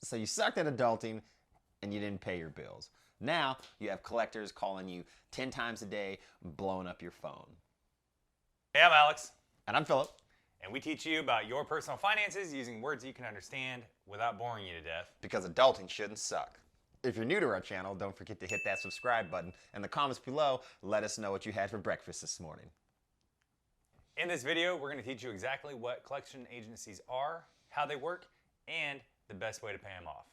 So you sucked at adulting and you didn't pay your bills. Now you have collectors calling you 10 times a day, blowing up your phone. Hey, I'm Alex. And I'm Philip. And we teach you about your personal finances using words you can understand without boring you to death. Because adulting shouldn't suck. If you're new to our channel, don't forget to hit that subscribe button. In the comments below, let us know what you had for breakfast this morning. In this video, we're going to teach you exactly what collection agencies are, how they work, and the best way to pay them off.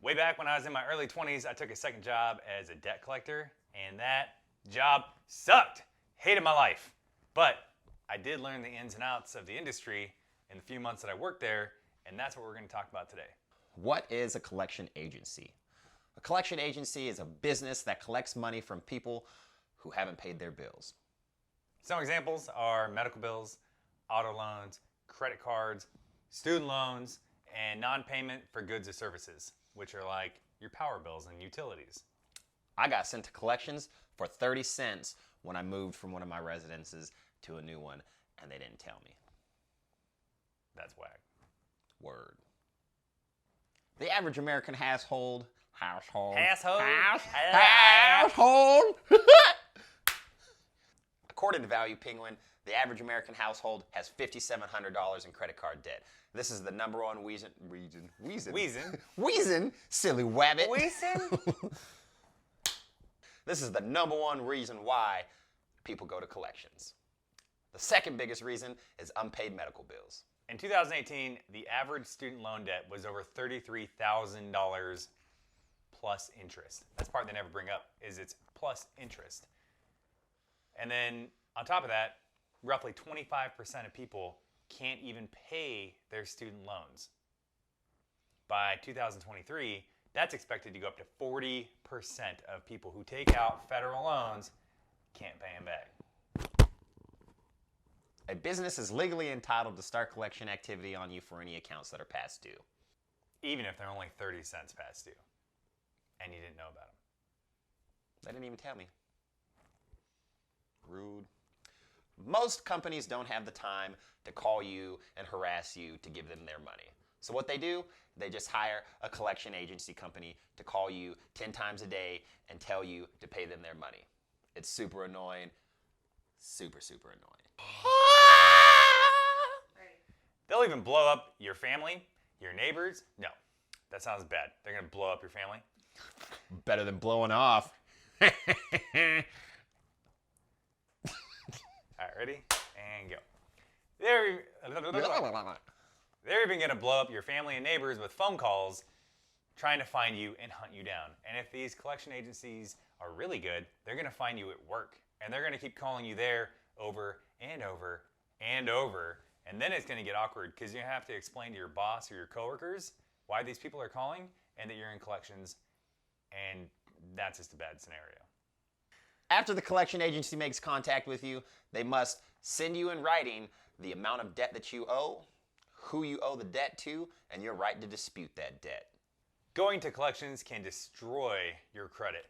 Way back when I was in my early 20s, I took a second job as a debt collector, and that job sucked. Hated my life. But I did learn the ins and outs of the industry in the few months that I worked there, and that's what we're going to talk about today. What is a collection agency? A collection agency is a business that collects money from people who haven't paid their bills. Some examples are medical bills, auto loans, credit cards, student loans, and non-payment for goods or services, which are like your power bills and utilities. I got sent to collections for 30 cents when I moved from one of my residences to a new one, and they didn't tell me. That's whack. Word. The average American household. According to Value Penguin, the average American household has $5,700 in credit card debt. This is the number one reason, silly wabbit. This is the number one reason why people go to collections. The second biggest reason is unpaid medical bills. In 2018, the average student loan debt was over $33,000 plus interest. That's the part they never bring up, is it's plus interest. And then on top of that, roughly 25% of people can't even pay their student loans. By 2023, that's expected to go up to 40% of people who take out federal loans can't pay them back. A business is legally entitled to start collection activity on you for any accounts that are past due. Even if they're only 30 cents past due. And you didn't know about them. They didn't even tell me. Rude. Most companies don't have the time to call you and harass you to give them their money. So what they do, they just hire a collection agency company to call you 10 times a day and tell you to pay them their money. It's super annoying. Super, super annoying. They'll even blow up your family, your neighbors. No, that sounds bad. They're going to blow up your family. Better than blowing off. All right, ready? And go. They're even going to blow up your family and neighbors with phone calls trying to find you and hunt you down. And if these collection agencies are really good, they're going to find you at work. And they're going to keep calling you there over and over and over. And then it's going to get awkward because you have to explain to your boss or your coworkers why these people are calling and that you're in collections. And that's just a bad scenario. After the collection agency makes contact with you, they must send you in writing the amount of debt that you owe, who you owe the debt to, and your right to dispute that debt. Going to collections can destroy your credit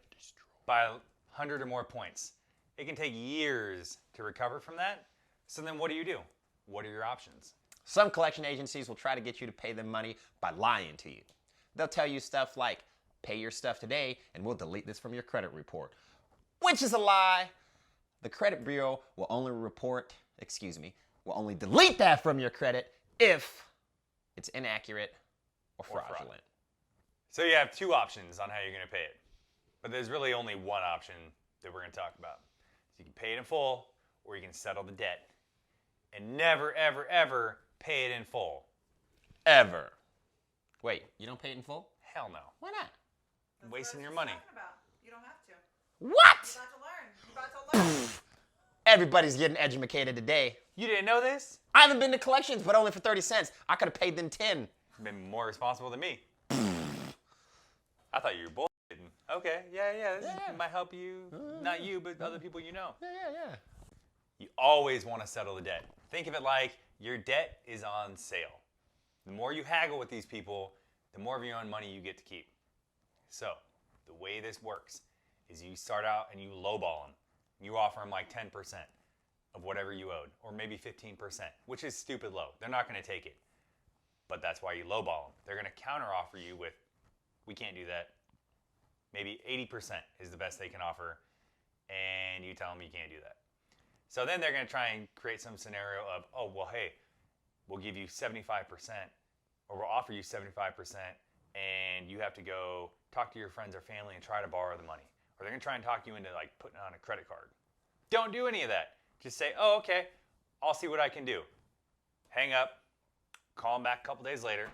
by 100 or more points. It can take years to recover from that. So then what do? What are your options? Some collection agencies will try to get you to pay them money by lying to you. They'll tell you stuff like, pay your stuff today and we'll delete this from your credit report. Which is a lie. The credit bureau will only delete that from your credit if it's inaccurate or fraudulent. So you have two options on how you're going to pay it. But there's really only one option that we're going to talk about. So you can pay it in full or you can settle the debt. And never, ever, ever pay it in full. Ever. Wait, you don't pay it in full? Hell no. Why not? That's Wasting what your I was money. talking about. You don't have to. What? You're about to learn. Everybody's getting educated today. You didn't know this? I haven't been to collections, but only for 30 cents. I could have paid them 10. You've been more responsible than me. I thought you were bullshitting. Okay, yeah. This might help you. Not you, but other people you know. Yeah. You always want to settle the debt. Think of it like your debt is on sale. The more you haggle with these people, the more of your own money you get to keep. So, the way this works is you start out and you lowball them. You offer them like 10% of whatever you owed, or maybe 15%, which is stupid low. They're not going to take it. But that's why you lowball them. They're going to counteroffer you with we can't do that. Maybe 80% is the best they can offer, and you tell them you can't do that. So then they're going to try and create some scenario of, oh, well, hey, we'll give you 75%, or we'll offer you 75%, and you have to go talk to your friends or family and try to borrow the money. Or they're going to try and talk you into like putting on a credit card. Don't do any of that. Just say, oh, okay, I'll see what I can do. Hang up, call them back a couple days later,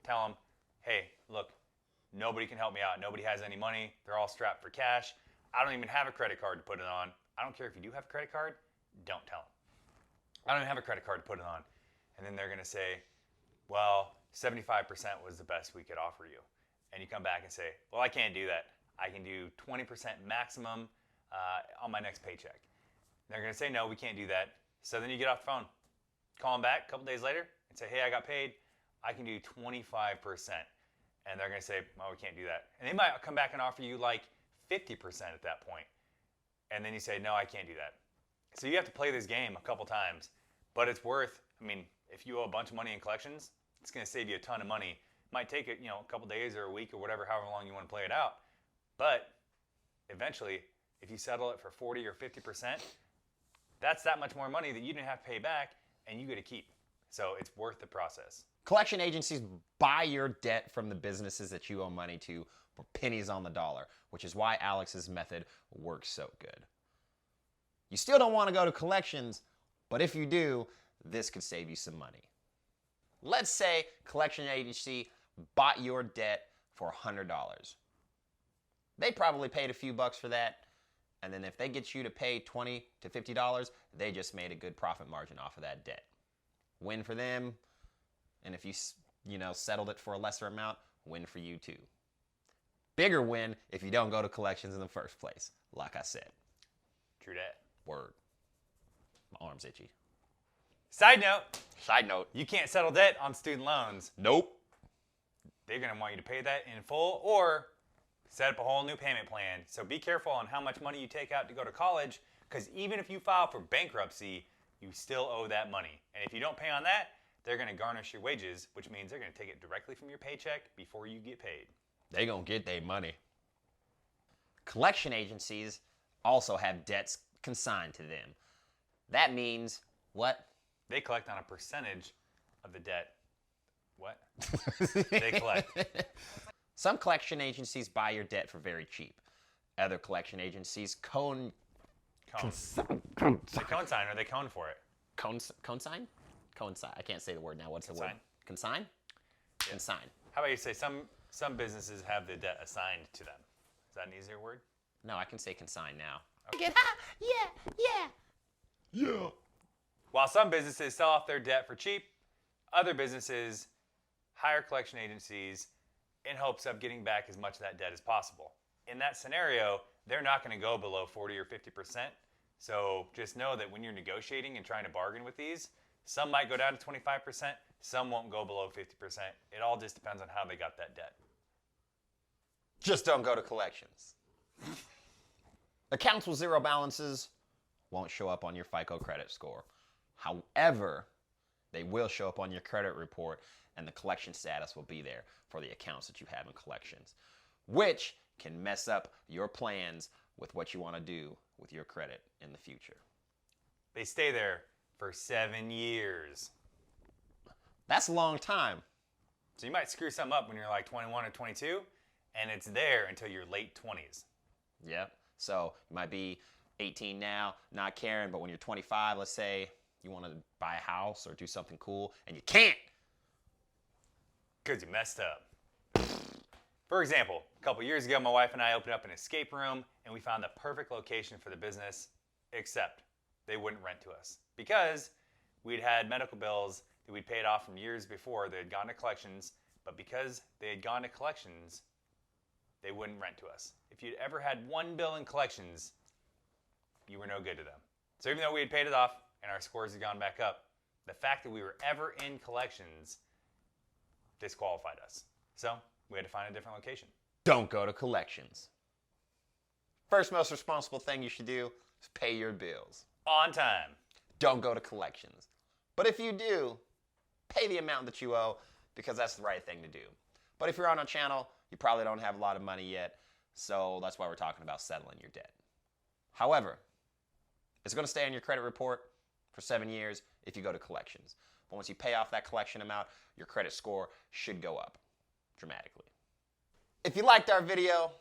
tell them, hey, look, nobody can help me out. Nobody has any money. They're all strapped for cash. I don't even have a credit card to put it on. I don't care if you do have a credit card. Don't tell them. I don't even have a credit card to put it on. And then they're going to say, well, 75% was the best we could offer you. And you come back and say, well, I can't do that. I can do 20% maximum on my next paycheck. And they're going to say, no, we can't do that. So then you get off the phone, call them back a couple days later and say, hey, I got paid. I can do 25%. And they're going to say, well, we can't do that. And they might come back and offer you like 50% at that point. And then you say, no, I can't do that. So you have to play this game a couple times. But it's worth, I mean, if you owe a bunch of money in collections, it's going to save you a ton of money. It might take it, a couple days or a week or whatever, however long you want to play it out. But eventually, if you settle it for 40 or 50%, that's that much more money that you didn't have to pay back and you get to keep. So it's worth the process. Collection agencies buy your debt from the businesses that you owe money to for pennies on the dollar, which is why Alex's method works so good. You still don't want to go to collections, but if you do, this could save you some money. Let's say collection agency bought your debt for $100. They probably paid a few bucks for that, and then if they get you to pay $20 to $50, they just made a good profit margin off of that debt. Win for them, and if you settled it for a lesser amount, win for you too. Bigger win if you don't go to collections in the first place, like I said. True that. Word. My arm's itchy. Side note, you can't settle debt on student loans. Nope. They're going to want you to pay that in full or set up a whole new payment plan. So be careful on how much money you take out to go to college, because even if you file for bankruptcy, you still owe that money. And if you don't pay on that, they're going to garnish your wages, which means they're going to take it directly from your paycheck before you get paid. They gonna get their money. Collection agencies also have debts consigned to them. That means what? They collect on a percentage of the debt. What? They collect. Some collection agencies buy your debt for very cheap. Other collection agencies Cone. They consign or they cone for it. Consign? Consign. I can't say the word now. What's the word? Consign? Yeah. Consign. How about you say some businesses have the debt assigned to them? Is that an easier word? No, I can say consign now. Okay. Yeah. While some businesses sell off their debt for cheap, other businesses hire collection agencies in hopes of getting back as much of that debt as possible. In that scenario, they're not going to go below 40 or 50%. So just know that when you're negotiating and trying to bargain with these, some might go down to 25%, some won't go below 50%. It all just depends on how they got that debt. Just don't go to collections. Accounts with zero balances won't show up on your FICO credit score. However, they will show up on your credit report, and the collection status will be there for the accounts that you have in collections, which can mess up your plans with what you want to do with your credit in the future. They stay there for 7 years. That's a long time. So you might screw something up when you're like 21 or 22, and it's there until your late 20s. Yep. So you might be 18 now, not caring, but when you're 25, let's say you want to buy a house or do something cool, and you can't. Because you messed up. For example, a couple years ago, my wife and I opened up an escape room, and we found the perfect location for the business, except they wouldn't rent to us. Because we'd had medical bills that we'd paid off from years before. They had gone to collections, but because they had gone to collections, they wouldn't rent to us. If you'd ever had one bill in collections, you were no good to them. So even though we had paid it off and our scores had gone back up, the fact that we were ever in collections disqualified us. So we had to find a different location. Don't go to collections. First most responsible thing you should do is pay your bills. On time. Don't go to collections. But if you do, pay the amount that you owe, because that's the right thing to do. But if you're on our channel, you probably don't have a lot of money yet, so that's why we're talking about settling your debt. However, it's going to stay on your credit report for 7 years if you go to collections. But once you pay off that collection amount, your credit score should go up dramatically. If you liked our video,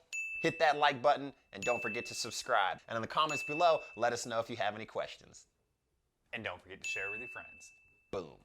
hit that like button and don't forget to subscribe. And in the comments below, let us know if you have any questions. And don't forget to share with your friends. Boom.